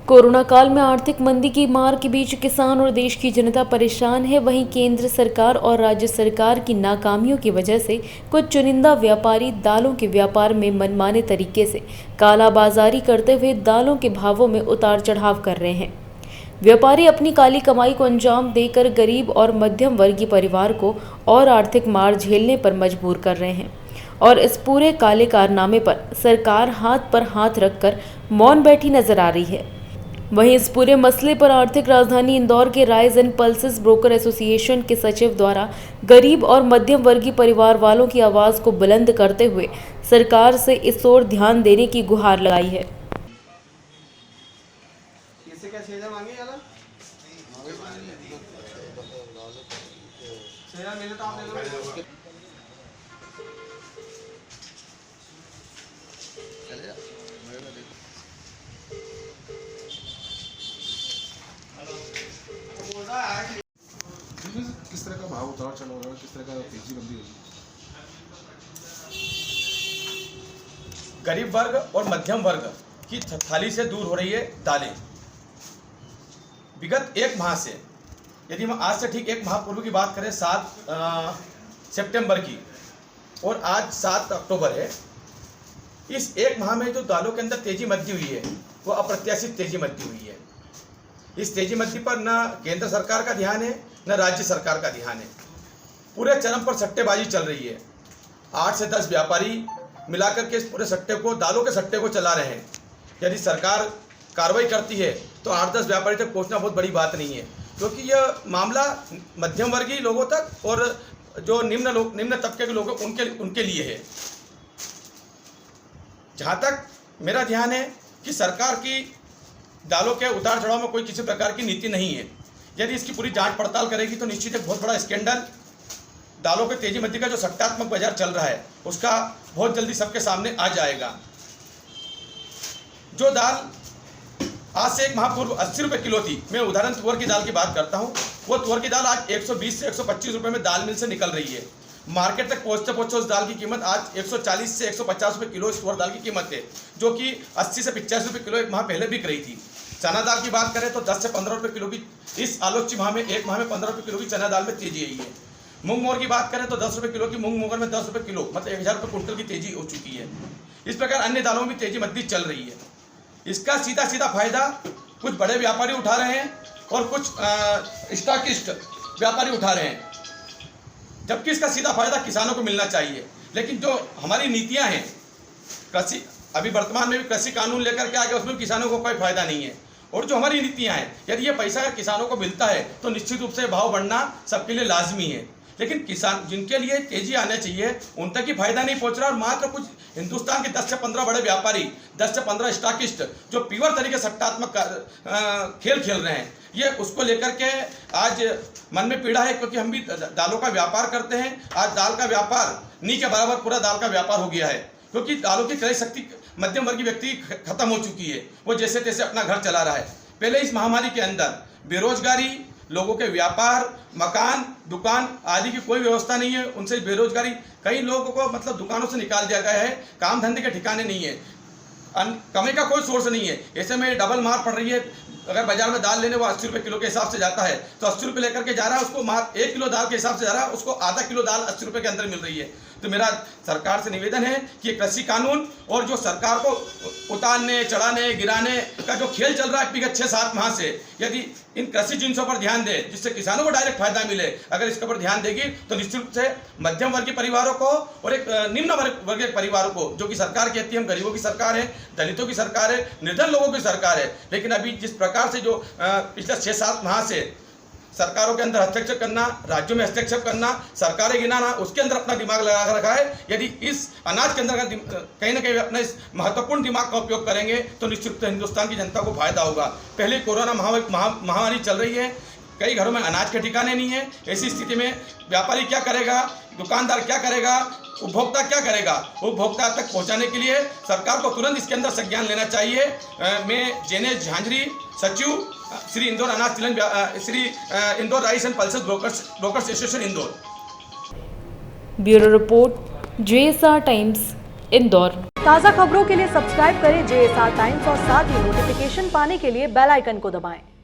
Corona काल में आर्थिक मंदी की मार के बीच किसान और देश की जनता परेशान है। वहीं केंद्र सरकार और राज्य सरकार की नाकामियों की वजह से कुछ चुनिंदा व्यापारी दालों के व्यापार में मनमाने तरीके से कालाबाजारी करते हुए दालों के भावों में उतार चढ़ाव कर रहे हैं। व्यापारी अपनी काली कमाई को अंजाम देकर गरीब और मध्यम वर्गीय परिवार को और आर्थिक मार झेलने पर मजबूर कर रहे हैं और इस पूरे काले कारनामे पर सरकार हाथ पर हाथ रखकर मौन बैठी नजर आ रही है। वहीं इस पूरे मसले पर आर्थिक राजधानी इंदौर के rise and pulses broker association के सचिव द्वारा गरीब और मध्यम वर्गीय परिवार वालों की आवाज को बुलंद करते हुए सरकार से इस ओर ध्यान देने की गुहार लगाई है। किस तरह का भाव उतार चढ़ाव हो रहा है, किस तरह का तेजी बंदी होगी? गरीब वर्ग और मध्यम वर्ग की थाली से दूर हो रही है दालें। विगत एक माह से, यदि हम आज से ठीक एक माह पूर्व की बात करें 7 सितंबर की, और आज 7 अक्टूबर है, इस एक माह में जो दालों के अंदर तेजी मद्दी हुई है वो अप्रत्याशित तेजी मद्दी हुई है। इस तेजी मद्दी पर न केंद्र सरकार का ध्यान है न राज्य सरकार का ध्यान है। पूरे चरम पर सट्टेबाजी चल रही है। 8 से 10 व्यापारी मिलाकर के इस पूरे सट्टे को, दालों के सट्टे को चला रहे हैं। यदि सरकार कार्रवाई करती है तो 8-10 व्यापारी तक पहुंचना बहुत बड़ी बात नहीं है, क्योंकि यह मामला मध्यम वर्गीय लोगों तक और जो निम्न तबके के लोग उनके लिए है। जहां तक मेरा ध्यान है कि सरकार की दालों के उतार चढ़ाव में कोई किसी प्रकार की नीति नहीं है। यदि इसकी पूरी जांच पड़ताल करेगी तो निश्चित एक बहुत बड़ा स्कैंडल, दालों के तेजी मद्दी का जो सट्टात्मक बाजार चल रहा है उसका बहुत जल्दी सबके सामने आ जाएगा। जो दाल आज से एक माह पूर्व 80 रुपये किलो थी, मैं उदाहरण तुअर की दाल की बात करता हूं, वो तुअर की दाल आज 120 से 125 रुपये में दाल मिल से निकल रही है। मार्केट तक पहुंचते उस दाल की कीमत आज 140 से 150 रुपये किलो इस तुअर दाल की कीमत है, जो कि 80 से 85 रुपये किलो एक माह पहले बिक रही थी। चना दाल की बात करें तो 10 से 15 रुपये किलो की इस आलोच्य माह में, एक माह में 15 रुपये किलो की चना दाल में तेजी आई है। मूंग मोर की बात करें तो 10 रुपये किलो की मूंग मोगर में 10 रुपये किलो, मतलब 1000 रुपये कुंटल की तेजी हो चुकी है। इस प्रकार अन्य दालों में तेजी मद्दी चल रही है। इसका सीधा फायदा कुछ बड़े व्यापारी उठा रहे हैं और कुछ स्टॉकिस्ट व्यापारी उठा रहे हैं, जबकि इसका सीधा फायदा किसानों को मिलना चाहिए। लेकिन जो हमारी नीतियां हैं, कृषि अभी वर्तमान में भी कृषि कानून लेकर के आगे, उसमें किसानों को कोई फायदा नहीं है। और जो हमारी नीतियां हैं, यदि ये पैसा अगर किसानों को मिलता है तो निश्चित रूप से भाव बढ़ना सबके लिए लाजमी है। लेकिन किसान जिनके लिए तेजी आना चाहिए उन तक ही फायदा नहीं पहुंच रहा, और मात्र कुछ हिंदुस्तान के 10 से 15 बड़े व्यापारी, 10 से 15 स्टॉकिस्ट जो प्योर तरीके सट्टात्मक खेल खेल रहे हैं, ये उसको लेकर के आज मन में पीड़ा है। क्योंकि हम भी दालों का व्यापार करते हैं। आज दाल का व्यापार नी के बराबर पूरा दाल का व्यापार हो गया है, क्योंकि दालों की क्रय शक्ति मध्यम वर्गीय व्यक्ति खत्म हो चुकी है। वो जैसे तैसे अपना घर चला रहा है। पहले इस महामारी के अंदर बेरोजगारी, लोगों के व्यापार, मकान, दुकान आदि की कोई व्यवस्था नहीं है, उनसे बेरोजगारी, कई लोगों को मतलब दुकानों से निकाल दिया गया है। काम धंधे के ठिकाने नहीं है, कमाई का कोई सोर्स नहीं है। ऐसे में डबल मार पड़ रही है। अगर बाजार में दाल लेने वो 80 रुपये किलो के हिसाब से जाता है तो 80 रुपये लेकर के जा रहा है, उसको 1 किलो दाल के हिसाब से जा रहा है, उसको आधा किलो दाल 80 रुपये के अंदर मिल रही है। तो मेरा सरकार से निवेदन है कि कृषि कानून और जो सरकार को उतारने, चढ़ाने, गिराने का जो खेल चल रहा है विगत 6-7 माह से, यदि इन कृषि जिन्सों पर ध्यान दे जिससे किसानों को डायरेक्ट फायदा मिले, अगर इसके ऊपर ध्यान देगी तो निश्चित रूप से मध्यम वर्गीय परिवारों को और एक निम्न वर्गीय परिवारों को, जो कि सरकार कहती है हम गरीबों की सरकार है, दलितों की सरकार है, निर्धन लोगों की सरकार है, लेकिन अभी जिस प्रकार से जो पिछले 6-7 माह से सरकारों के अंदर हस्तक्षेप करना, राज्यों में हस्तक्षेप करना, सरकारें गिनाना, उसके अंदर अपना दिमाग लगा कर रखा है। यदि इस अनाज के अंदर कहीं ना कहीं अपना इस महत्वपूर्ण दिमाग का उपयोग करेंगे तो निश्चित रूप से हिंदुस्तान की जनता को फायदा होगा। पहले कोरोना महामारी चल रही है, कई घरों में अनाज के ठिकाने नहीं है। ऐसी स्थिति में व्यापारी क्या करेगा, दुकानदार क्या करेगा, उपभोक्ता क्या करेगा? उपभोक्ता तक पहुंचाने के लिए सरकार को तुरंत इसके अंदर संज्ञान लेना चाहिए। मैं जेनेश झांझरी, सचिव श्री इंदौर अनाज तिलन Shri Indore rice and pulses brokers association Indore. Bureau report, JSR Times, Indore. ताज़ा खबरों के लिए सब्सक्राइब करें JSR टाइम्स और साथ ही नोटिफिकेशन पाने के लिए बेल आइकन को दबाएं।